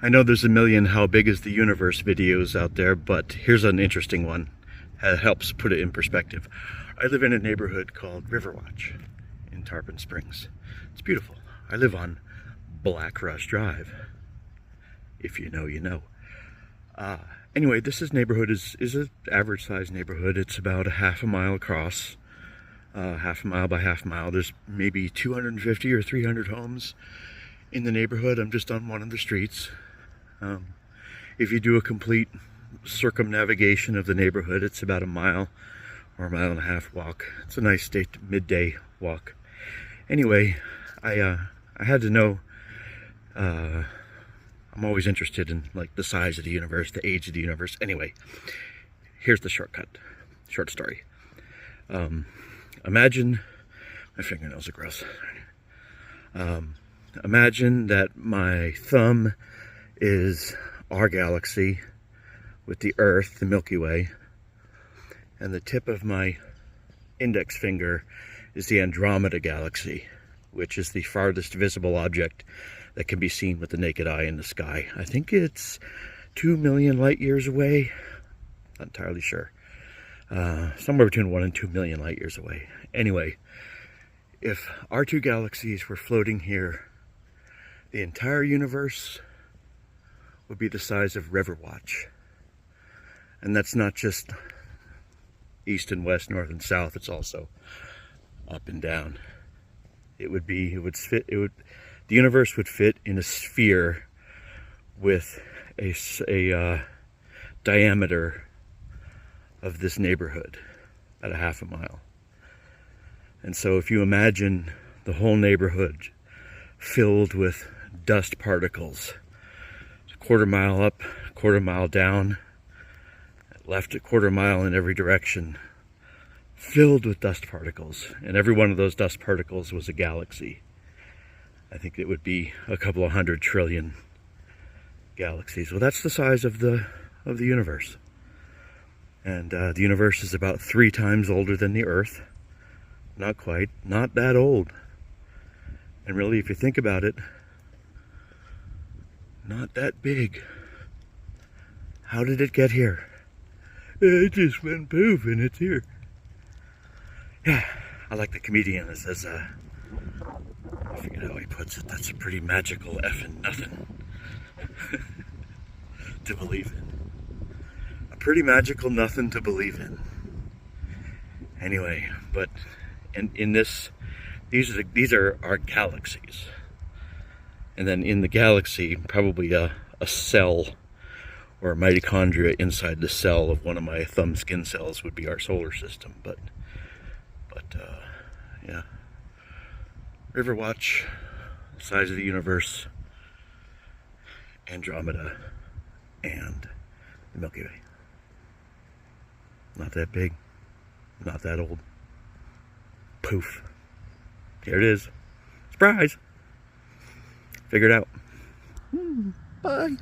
I know there's a million how big is the universe videos out there, but here's an interesting one that helps put it in perspective. I live in a neighborhood called Riverwatch in Tarpon Springs. It's beautiful. I live on Black Rush Drive. If you know, you know. Anyway, this neighborhood is an average sized neighborhood. It's about a half a mile across, half a mile by half mile. There's maybe 250 or 300 homes in the neighborhood. I'm just on one of the streets. If you do a complete circumnavigation of the neighborhood, it's about a mile or a mile and a half walk. It's a nice midday walk. Anyway, I had to know, I'm always interested in like the size of the universe, the age of the universe. Anyway, here's the short story. Imagine, my fingernails are gross. Imagine that my thumb is our galaxy with the Earth, the Milky Way, and the tip of my index finger is the Andromeda Galaxy, which is the farthest visible object that can be seen with the naked eye in the sky. I think it's 2 million light years away. Not entirely sure. Somewhere between 1 and 2 million light years away. Anyway, if our two galaxies were floating here, the entire universe would be the size of Riverwatch. And that's not just east and west, north and south, it's also up and down. The universe would fit in a sphere with a diameter of this neighborhood at a half a mile. And so if you imagine the whole neighborhood filled with dust particles, a quarter mile up, a quarter mile down, left a quarter mile in every direction, filled with dust particles, and every one of those dust particles was a galaxy. I think it would be a couple of 100 trillion galaxies. Well, that's the size of the universe. And the universe is about 3 times older than the Earth. Not quite, not that old. And really, if you think about it, not that big. How did it get here? It just went poof and it's here. Yeah, I like the comedian that says, I forget how he puts it, that's a pretty magical effing nothing to believe in. A pretty magical nothing to believe in. Anyway, but in this, these are our galaxies. And then in the galaxy, probably a cell or a mitochondria inside the cell of one of my thumb skin cells would be our solar system. But yeah. Riverwatch, size of the universe, Andromeda, and the Milky Way. Not that big, not that old. Poof. Here it is. Surprise! Figured out. Bye.